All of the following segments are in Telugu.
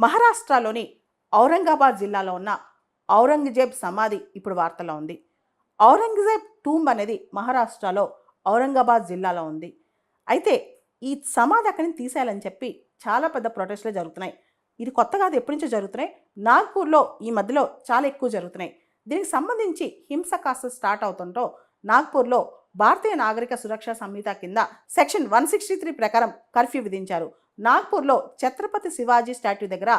మహారాష్ట్రలోని ఔరంగాబాద్ జిల్లాలో ఉన్న ఔరంగజేబ్ సమాధి ఇప్పుడు వార్తల్లో ఉంది. ఔరంగజేబ్ టూంబ్ అనేది మహారాష్ట్రలో ఔరంగాబాద్ జిల్లాలో ఉంది. అయితే ఈ సమాధి అక్కడి నుంచి తీసేయాలని చెప్పి చాలా పెద్ద ప్రొటెస్టులు జరుగుతున్నాయి. ఇది కొత్త కాదు, ఎప్పటి నుంచో జరుగుతున్నాయి. నాగ్పూర్లో ఈ మధ్యలో చాలా ఎక్కువ జరుగుతున్నాయి. దీనికి సంబంధించి హింస కాస్త స్టార్ట్ అవుతుంటో నాగ్పూర్లో భారతీయ నాగరిక సురక్షా సంహిత కింద సెక్షన్ 163 ప్రకారం కర్ఫ్యూ విధించారు. నాగ్పూర్లో ఛత్రపతి శివాజీ స్టాట్యూ దగ్గర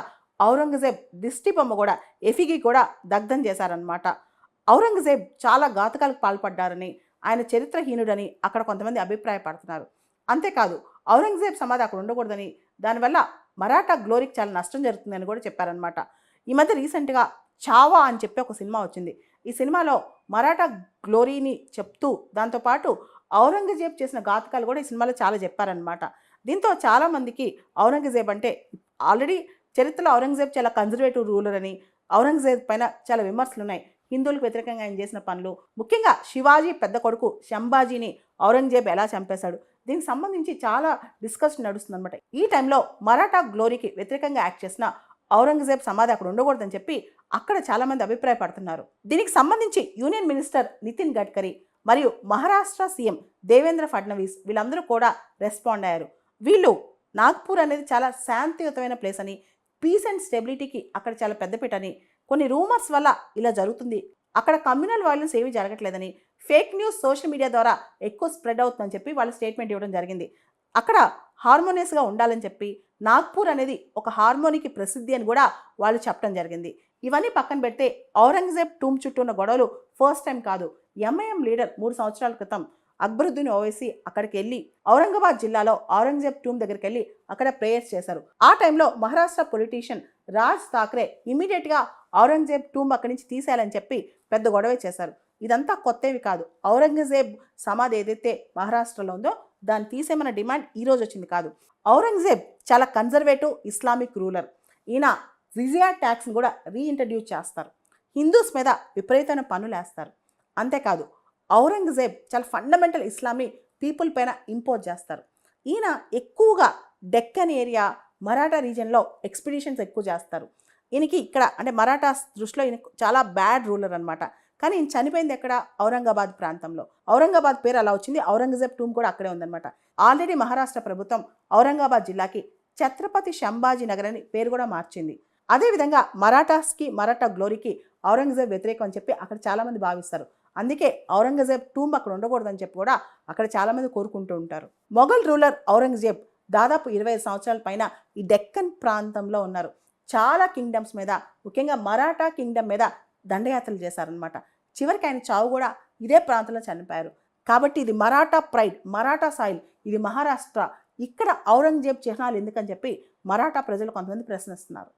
ఔరంగజేబ్ దిష్టి బొమ్మ కూడా ఎఫిగి కూడా దగ్ధం చేశారనమాట. ఔరంగజేబ్ చాలా ఘాతకాలకు పాల్పడ్డారని, ఆయన చరిత్రహీనుడని అక్కడ కొంతమంది అభిప్రాయపడుతున్నారు. అంతేకాదు, ఔరంగజేబ్ సమాధి అక్కడ ఉండకూడదని, దానివల్ల మరాఠా గ్లోరీకి చాలా నష్టం జరుగుతుందని కూడా చెప్పారనమాట. ఈ మధ్య రీసెంట్గా చావా అని చెప్పి ఒక సినిమా వచ్చింది. ఈ సినిమాలో మరాఠా గ్లోరీని చెప్తూ దాంతోపాటు ఔరంగజేబ్ చేసిన ఘాతకాలు కూడా ఈ సినిమాలో చాలా చెప్పారనమాట. దీంతో చాలామందికి ఔరంగజేబ్ అంటే ఆల్రెడీ చరిత్రలో ఔరంగజేబ్ చాలా కన్జర్వేటివ్ రూలర్ అని, ఔరంగజేబ్ పైన చాలా విమర్శలు ఉన్నాయి. హిందువులకు వ్యతిరేకంగా ఆయన చేసిన పనులు, ముఖ్యంగా శివాజీ పెద్ద కొడుకు శంభాజీని ఔరంగజేబ్ ఎలా చంపేశాడు, దీనికి సంబంధించి చాలా డిస్కషన్ నడుస్తుందన్నమాట. ఈ టైంలో మరాఠా గ్లోరీకి వ్యతిరేకంగా యాక్ట్ చేసిన ఔరంగజేబ్ సమాధి అక్కడ ఉండకూడదని చెప్పి అక్కడ చాలామంది అభిప్రాయపడుతున్నారు. దీనికి సంబంధించి యూనియన్ మినిస్టర్ నితిన్ గడ్కరీ మరియు మహారాష్ట్ర సీఎం దేవేంద్ర ఫడ్నవీస్ వీళ్ళందరూ కూడా రెస్పాండ్ అయ్యారు. వీళ్ళు నాగ్పూర్ అనేది చాలా శాంతియుతమైన ప్లేస్ అని, పీస్ అండ్ స్టెబిలిటీకి అక్కడ చాలా పెద్దపీట అని, కొన్ని రూమర్స్ వల్ల ఇలా జరుగుతుంది, అక్కడ కమ్యూనల్ వైలెన్స్ ఏమీ జరగట్లేదని, ఫేక్ న్యూస్ సోషల్ మీడియా ద్వారా ఎక్కువ స్ప్రెడ్ అవుతుందని చెప్పి వాళ్ళు స్టేట్మెంట్ ఇవ్వడం జరిగింది. అక్కడ హార్మోనియస్గా ఉండాలని చెప్పి, నాగ్పూర్ అనేది ఒక హార్మోనికి ప్రసిద్ధి అని కూడా వాళ్ళు చెప్పడం జరిగింది. ఇవన్నీ పక్కన పెడితే ఔరంగజేబ్ టూంబ్ చుట్టూ ఉన్న గొడవలు ఫస్ట్ టైం కాదు. ఎంఐఎం లీడర్ 3 సంవత్సరాల క్రితం అక్బరుద్దీన్ ఓవైసీ అక్కడికి వెళ్ళి ఔరంగాబాద్ జిల్లాలో ఔరంగజేబ్ టూంబ్ దగ్గరికి వెళ్ళి అక్కడ ప్రేయర్స్ చేశారు. ఆ టైంలో మహారాష్ట్ర పొలిటీషియన్ రాజ్ ఠాక్రే ఇమీడియట్గా ఔరంగజేబ్ టూంబ్ అక్కడి నుంచి తీసేయాలని చెప్పి పెద్ద గొడవే చేశారు. ఇదంతా కొత్తవి కాదు. ఔరంగజేబ్ సమాధి ఏదైతే మహారాష్ట్రలో ఉందో దాన్ని తీసేమన్న డిమాండ్ ఈరోజు వచ్చింది కాదు. ఔరంగజేబ్ చాలా కన్జర్వేటివ్ ఇస్లామిక్ రూలర్. ఈయన జిజియా ట్యాక్స్ని కూడా రీఇంట్రడ్యూస్ చేస్తారు. హిందూస్ మీద విపరీతమైన పన్నులు వేస్తారు. అంతేకాదు, ఔరంగజేబ్ చాలా ఫండమెంటల్ ఇస్లామీ పీపుల్ పైన ఇంపోజ్ చేస్తారు. ఈయన ఎక్కువగా డెక్కన్ ఏరియా, మరాఠా రీజియన్లో ఎక్స్పిడిషన్స్ ఎక్కువ చేస్తారు. ఈయనకి ఇక్కడ అంటే మరాఠాస్ దృష్టిలో ఈయన చాలా బ్యాడ్ రూలర్ అనమాట. కానీ ఈయన చనిపోయింది ఎక్కడ? ఔరంగాబాద్ ప్రాంతంలో. ఔరంగాబాద్ పేరు అలా వచ్చింది. ఔరంగజేబ్ టూంబ్ కూడా అక్కడే ఉందన్నమాట. ఆల్రెడీ మహారాష్ట్ర ప్రభుత్వం ఔరంగాబాద్ జిల్లాకి ఛత్రపతి శంభాజీ నగర్ అని పేరు కూడా మార్చింది. అదేవిధంగా మరాఠాస్కి, మరాఠా గ్లోరీకి ఔరంగజేబ్ వ్యతిరేకం అని చెప్పి అక్కడ చాలామంది భావిస్తారు. అందుకే ఔరంగజేబ్ టూంబ్ అక్కడ ఉండకూడదని చెప్పి కూడా అక్కడ చాలామంది కోరుకుంటూ ఉంటారు. మొఘల్ రూలర్ ఔరంగజేబ్ దాదాపు 25 సంవత్సరాల పైన ఈ డెక్కన్ ప్రాంతంలో ఉన్నారు. చాలా కింగ్డమ్స్ మీద, ముఖ్యంగా మరాఠా కింగ్డమ్ మీద దండయాత్రలు చేశారనమాట. చివరికి ఆయన చావు కూడా ఇదే ప్రాంతంలో చనిపోయారు. కాబట్టి ఇది మరాఠా ప్రైడ్, మరాఠా సాయిల్, ఇది మహారాష్ట్ర. ఇక్కడ ఔరంగజేబ్ చిహ్నాలు ఎందుకని చెప్పి మరాఠా ప్రజలు కొంతమంది ప్రశ్నిస్తున్నారు.